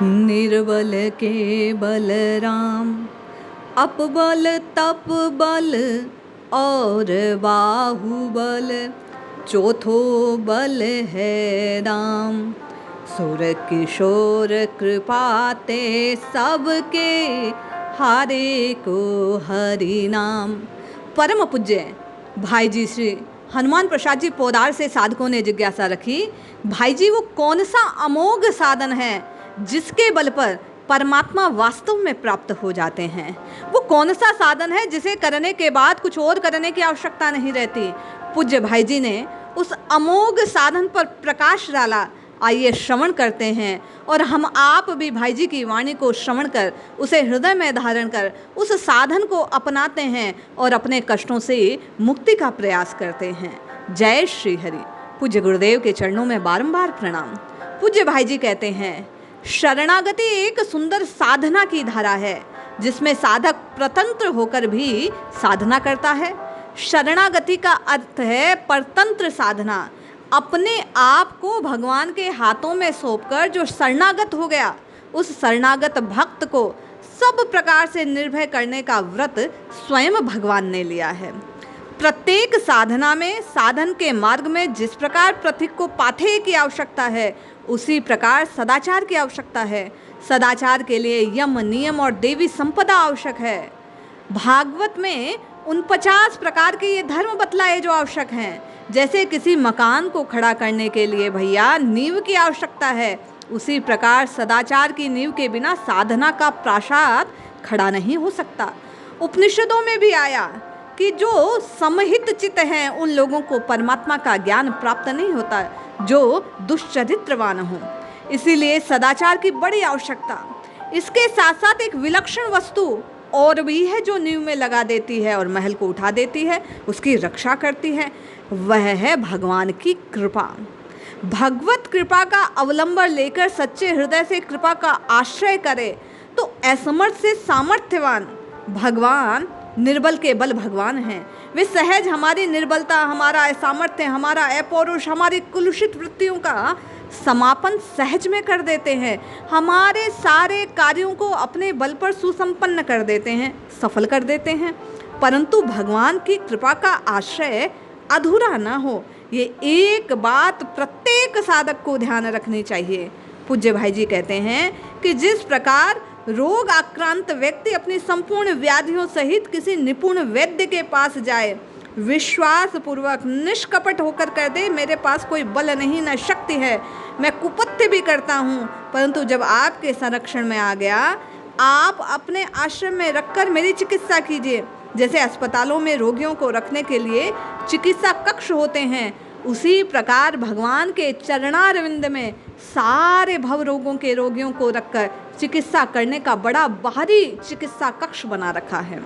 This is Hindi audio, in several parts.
निर्बल के बलराम, अपबल तप बल और बाहुबल, चौथो बल है राम। सुर किशोर कृपाते सबके, हारे को हरि नाम। परम पूज्य भाई जी श्री हनुमान प्रसाद जी पोदार से साधकों ने जिज्ञासा रखी, भाई जी वो कौन सा अमोघ साधन है जिसके बल पर परमात्मा वास्तव में प्राप्त हो जाते हैं? वो कौन सा साधन है जिसे करने के बाद कुछ और करने की आवश्यकता नहीं रहती? पूज्य भाई जी ने उस अमोघ साधन पर प्रकाश डाला। आइए श्रवण करते हैं और हम आप भी भाई जी की वाणी को श्रवण कर उसे हृदय में धारण कर उस साधन को अपनाते हैं और अपने कष्टों से मुक्ति का प्रयास करते हैं। जय श्री हरि। पूज्य गुरुदेव के चरणों में बारंबार प्रणाम। पूज्य भाई जी कहते हैं, शरणागति एक सुंदर साधना की धारा है जिसमें साधक स्वतंत्र होकर भी साधना करता है। शरणागति का अर्थ है परतंत्र साधना। अपने आप को भगवान के हाथों में सौंपकर जो शरणागत हो गया, उस शरणागत भक्त को सब प्रकार से निर्भय करने का व्रत स्वयं भगवान ने लिया है। प्रत्येक साधना में, साधन के मार्ग में जिस प्रकार पथिक को पाथेय की आवश्यकता है, उसी प्रकार सदाचार की आवश्यकता है। सदाचार के लिए यम, नियम और देवी संपदा आवश्यक है। भागवत में उन 50 प्रकार के ये धर्म बतलाए जो आवश्यक हैं। जैसे किसी मकान को खड़ा करने के लिए भैया नींव की आवश्यकता है, उसी प्रकार सदाचार की नींव के बिना साधना का प्रासाद खड़ा नहीं हो सकता। उपनिषदों में भी आया कि जो समहित चित्त हैं उन लोगों को परमात्मा का ज्ञान प्राप्त नहीं होता, जो दुष्चरित्रवान हो। इसीलिए सदाचार की बड़ी आवश्यकता। इसके साथ साथ एक विलक्षण वस्तु और भी है जो नींव में लगा देती है और महल को उठा देती है, उसकी रक्षा करती है। वह है भगवान की कृपा। भगवत कृपा का अवलंबन लेकर सच्चे हृदय से कृपा का आश्रय करे तो असमर्थ से सामर्थ्यवान भगवान, निर्बल के बल भगवान हैं। वे सहज हमारी निर्बलता, हमारा असामर्थ्य, हमारा अपौरुष, हमारी कुलुषित वृत्तियों का समापन सहज में कर देते हैं। हमारे सारे कार्यों को अपने बल पर सुसंपन्न कर देते हैं, सफल कर देते हैं। परंतु भगवान की कृपा का आश्रय अधूरा ना हो, ये एक बात प्रत्येक साधक को ध्यान रखनी चाहिए। पूज्य भाई जी कहते हैं कि जिस प्रकार रोग आक्रांत व्यक्ति अपनी संपूर्ण व्याधियों सहित किसी निपुण वैद्य के पास जाए, विश्वास पूर्वक निष्कपट होकर कर दे, मेरे पास कोई बल नहीं, न शक्ति है, मैं कुपथ्य भी करता हूँ, परंतु जब आपके संरक्षण में आ गया, आप अपने आश्रम में रखकर मेरी चिकित्सा कीजिए। जैसे अस्पतालों में रोगियों को रखने के लिए चिकित्सा कक्ष होते हैं, उसी प्रकार भगवान के चरणारविंद में सारे भव रोगों के रोगियों को रखकर चिकित्सा करने का बड़ा बाहरी चिकित्सा कक्ष बना रखा है।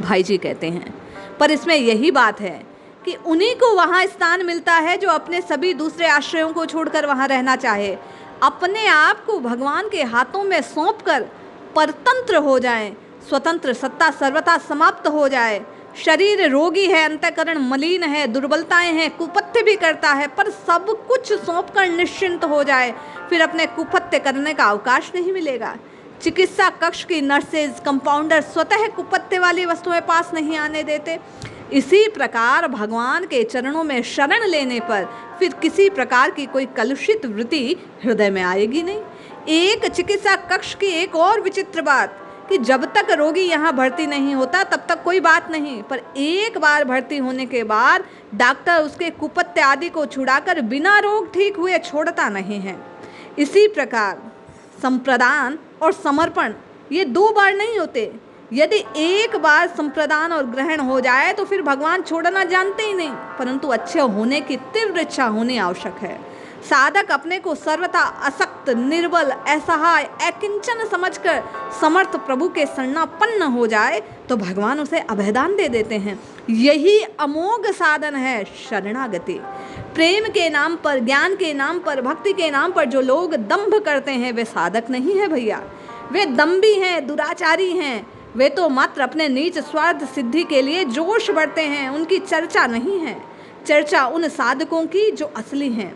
भाई जी कहते हैं, पर इसमें यही बात है कि उन्हीं को वहाँ स्थान मिलता है जो अपने सभी दूसरे आश्रयों को छोड़कर वहाँ रहना चाहे। अपने आप को भगवान के हाथों में सौंपकर परतंत्र हो जाएं, स्वतंत्र सत्ता सर्वथा समाप्त हो जाए। शरीर रोगी है, अंतःकरण मलिन है, दुर्बलताएं हैं, कुपथ्य भी करता है, पर सब कुछ सौंपकर निश्चिंत हो जाए, फिर अपने कुपथ्य करने का अवकाश नहीं मिलेगा। चिकित्सा कक्ष की नर्सेज, कंपाउंडर स्वतः कुपथ्य वाली वस्तुएं पास नहीं आने देते। इसी प्रकार भगवान के चरणों में शरण लेने पर फिर किसी प्रकार की कोई कलुषित वृत्ति हृदय में आएगी नहीं। एक चिकित्सा कक्ष की एक और विचित्र बात कि जब तक रोगी यहाँ भर्ती नहीं होता तब तक कोई बात नहीं, पर एक बार भर्ती होने के बाद डॉक्टर उसके कुपथ्य आदि को छुड़ाकर बिना रोग ठीक हुए छोड़ता नहीं है। इसी प्रकार संप्रदान और समर्पण ये 2 बार नहीं होते। यदि एक बार संप्रदान और ग्रहण हो जाए तो फिर भगवान छोड़ना जानते ही नहीं, परंतु अच्छे होने की तीव्र इच्छा होनी आवश्यक है। साधक अपने को सर्वथा असक्त, निर्बल, असहाय, अकिंचन समझकर समर्थ प्रभु के शरणापन्न हो जाए तो भगवान उसे अभयदान दे देते हैं। यही अमोघ साधन है शरणागति। प्रेम के नाम पर, ज्ञान के नाम पर, भक्ति के नाम पर जो लोग दंभ करते हैं वे साधक नहीं है भैया, वे दंभी हैं, दुराचारी हैं। वे तो मात्र अपने नीच स्वार्थ सिद्धि के लिए जोश बढ़ते हैं, उनकी चर्चा नहीं है। चर्चा उन साधकों की जो असली हैं।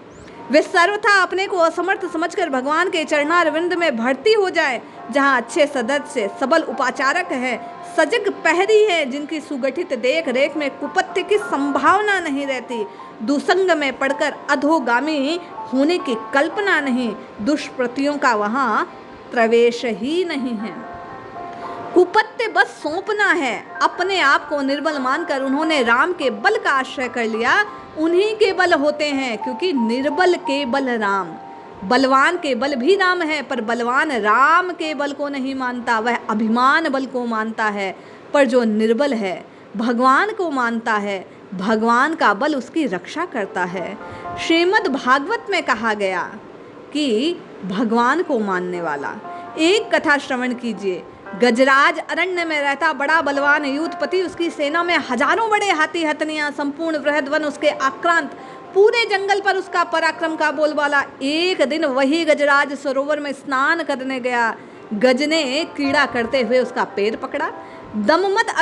वे सर्वथा अपने को असमर्थ समझकर भगवान के चरणारविंद में भर्ती हो जाए, जहाँ अच्छे सदस्य सबल उपाचारक हैं, सजग पहरी है, जिनकी सुगठित देख रेख में कुपथ्य की संभावना नहीं रहती, दुसंग में पड़कर अधोगामी होने की कल्पना नहीं, दुष्प्रतियों का वहाँ प्रवेश ही नहीं है। कुपथ्य बस सौंपना है। अपने आप को निर्बल मानकर उन्होंने राम के बल का आश्रय कर लिया। उन्हीं के बल होते हैं, क्योंकि निर्बल के बल राम। बलवान के बल भी राम है, पर बलवान राम के बल को नहीं मानता, वह अभिमान बल को मानता है। पर जो निर्बल है भगवान को मानता है, भगवान का बल उसकी रक्षा करता है। श्रीमद् भागवत में कहा गया कि भगवान को मानने वाला। एक कथा श्रवण कीजिए। गजराज अरण्य में रहता बड़ा बलवान यूथपति, उसकी सेना में हजारों बड़े हाथी हथनियां, संपूर्ण बृहद वन उसके आक्रांत, पूरे जंगल पर उसका पराक्रम का बोलबाला। एक दिन वही गजराज सरोवर में स्नान करने गया। गज ने क्रीड़ा करते हुए उसका पैर पकड़ा। दममत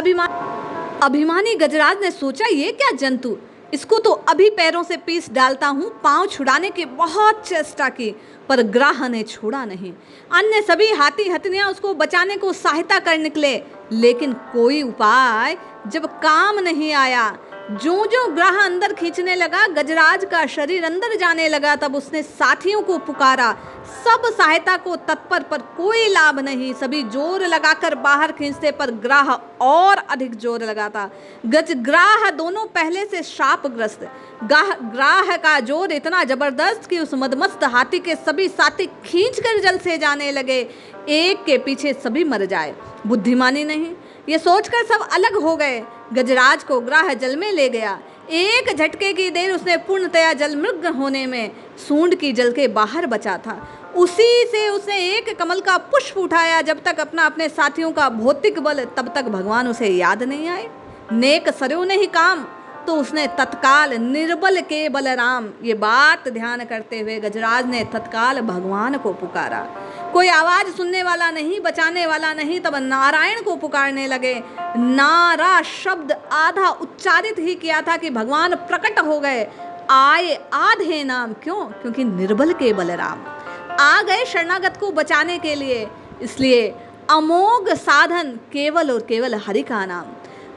अभिमानी गजराज ने सोचा, ये क्या जंतु, इसको तो अभी पैरों से पीस डालता हूँ। पांव छुड़ाने की बहुत चेष्टा की, पर ग्राह ने छोड़ा नहीं। अन्य सभी हाथी हथनियां उसको बचाने को सहायता कर निकले, लेकिन कोई उपाय जब काम नहीं आया। जो जो ग्राह अंदर खींचने लगा, गजराज का शरीर अंदर जाने लगा। तब उसने साथियों को पुकारा, सब सहायता को तत्पर, पर कोई लाभ नहीं। सभी जोर लगाकर बाहर खींचते, पर ग्राह और अधिक जोर लगाता। गज ग्राह दोनों पहले से शापग्रस्त। ग्राह का जोर इतना जबरदस्त कि उस मदमस्त हाथी के सभी साथी खींचकर जल से जाने लगे, एक के पीछे सभी मर जाए। बुद्धिमानी नहीं, ये सोचकर सब अलग हो गए। गजराज को ग्राह जल में ले गया। एक झटके की देर उसने पूर्णतया जलमग्न होने में सूंड की जल के बाहर बचा था। उसी से उसने एक कमल का पुष्प उठाया। जब तक अपने साथियों का भौतिक बल, तब तक भगवान उसे याद नहीं आए। नेक सरयो नहीं काम, तो उसने तत्काल निर्बल के बलराम, ये बात ध्यान करते हुए गजराज ने तत्काल भगवान को पुकारा। कोई आवाज सुनने वाला नहीं, बचाने वाला नहीं। तब नारायण को पुकारने लगे। नारा शब्द आधा उच्चारित ही किया था कि भगवान प्रकट हो गए। आए आधे नाम, क्यों? क्योंकि निर्बल के बलराम आ गए शरणागत को बचाने के लिए। इसलिए अमोघ साधन केवल और केवल हरि का नाम।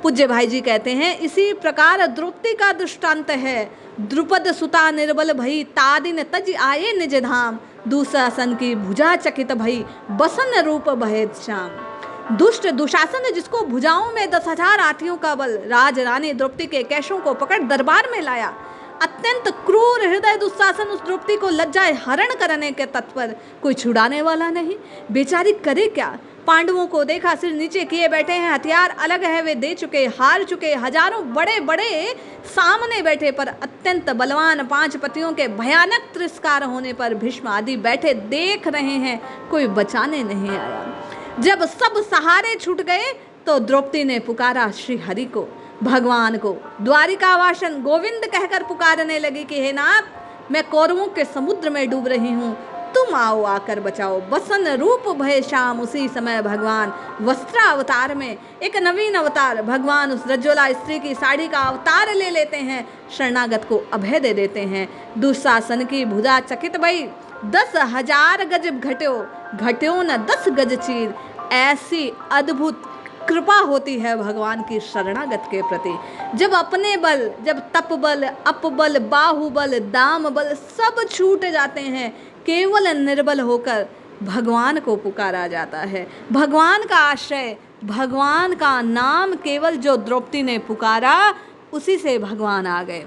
पूज्य भाई जी कहते हैं, इसी प्रकार द्रौपदी का दृष्टांत है। द्रुपद सुता निर्बल भई, तादिन तज आए निज धाम। दुशासन की भुजा चकित भई, बसन रूप भय श्याम। दुष्ट दुशासन, जिसको भुजाओं में 10,000 हाथियों का बल, राज रानी द्रौपदी के केशों को पकड़ दरबार में लाया। अत्यंत क्रूर हृदय दुशासन उस द्रौपदी को लज्जाए हरण करने के तत्पर, कोई छुड़ाने वाला नहीं। बेचारी करे क्या? पांडवों को देखा, सिर नीचे किए बैठे हैं, हथियार अलग है, वे दे चुके, हार चुके। हजारों बड़े बड़े सामने बैठे, पर अत्यंत बलवान 5 पतियों के भयानक तिरस्कार होने पर भीष्म आदि बैठे देख रहे हैं, कोई बचाने नहीं आया। जब सब सहारे छूट गए तो द्रौपदी ने पुकारा श्री हरि को, भगवान को। द्वारिकावासन गोविंद कहकर पुकारने लगी कि हे नाथ, मैं कौरवों के समुद्र में डूब रही हूँ, तुम आओ आकर बचाओ। बसन रूप भय श्याम। उसी समय भगवान वस्त्रावतार में एक नवीन अवतार, भगवान उस रज्ज्वला स्त्री की साड़ी का अवतार ले लेते हैं, शरणागत को अभय दे देते हैं। दुशासन की भुजा चकित भई, 10,000 गज घट्यो न 10 गज चीर। ऐसी अद्भुत कृपा होती है भगवान की शरणागत के प्रति। जब अपने बल, जब तप बल, अपबल, बाहुबल, दाम बल सब छूट जाते हैं, केवल निर्बल होकर भगवान को पुकारा जाता है। भगवान का आश्रय, भगवान का नाम केवल जो द्रौपदी ने पुकारा, उसी से भगवान आ गए।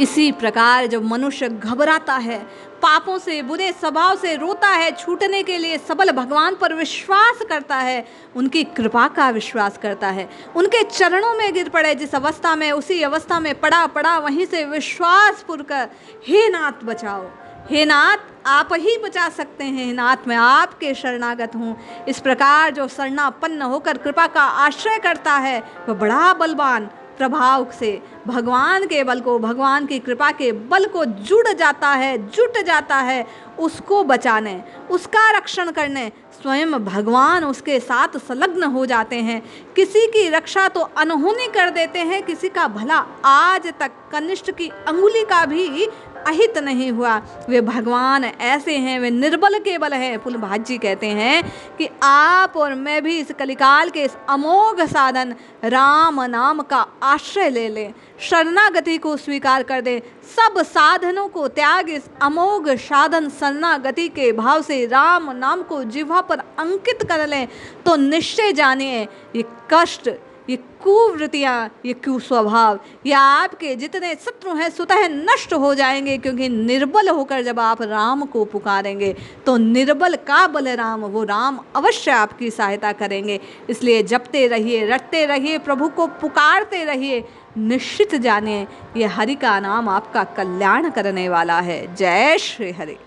इसी प्रकार जब मनुष्य घबराता है, पापों से, बुरे स्वभाव से रोता है, छूटने के लिए सबल भगवान पर विश्वास करता है, उनकी कृपा का विश्वास करता है, उनके चरणों में गिर पड़े, जिस अवस्था में, उसी अवस्था में पड़ा वहीं से विश्वास पूर्वक हे नाथ बचाओ, हे नाथ आप ही बचा सकते हैं, हे नाथ मैं आपके शरणागत हूँ। इस प्रकार जो शरणापन्न होकर कृपा का आश्रय करता है, वह बड़ा बलवान प्रभाव से भगवान के बल को, भगवान की कृपा के बल को जुट जाता है उसको बचाने, उसका रक्षण करने। स्वयं भगवान उसके साथ संलग्न हो जाते हैं। किसी की रक्षा तो अनहोनी कर देते हैं, किसी का भला आज तक कनिष्ठ की अंगुली का भी अहित नहीं हुआ। वे भगवान ऐसे हैं, वे निर्बल केवल हैं। पुलभात जी कहते हैं कि आप और मैं भी इस कलिकाल के इस अमोघ साधन राम नाम का आश्रय ले लें, शरणागति को स्वीकार कर दें, सब साधनों को त्याग इस अमोघ साधन शरणागति के भाव से राम नाम को जिह्वा पर अंकित कर लें, तो निश्चय जानिए ये कष्ट, ये कुवृत्तियाँ, ये कुस्वभाव, ये आपके जितने शत्रु हैं स्वतः नष्ट हो जाएंगे। क्योंकि निर्बल होकर जब आप राम को पुकारेंगे तो निर्बल का बलराम, वो राम अवश्य आपकी सहायता करेंगे। इसलिए जपते रहिए, रटते रहिए, प्रभु को पुकारते रहिए। निश्चित जानिए ये हरि का नाम आपका कल्याण करने वाला है। जय श्री हरि।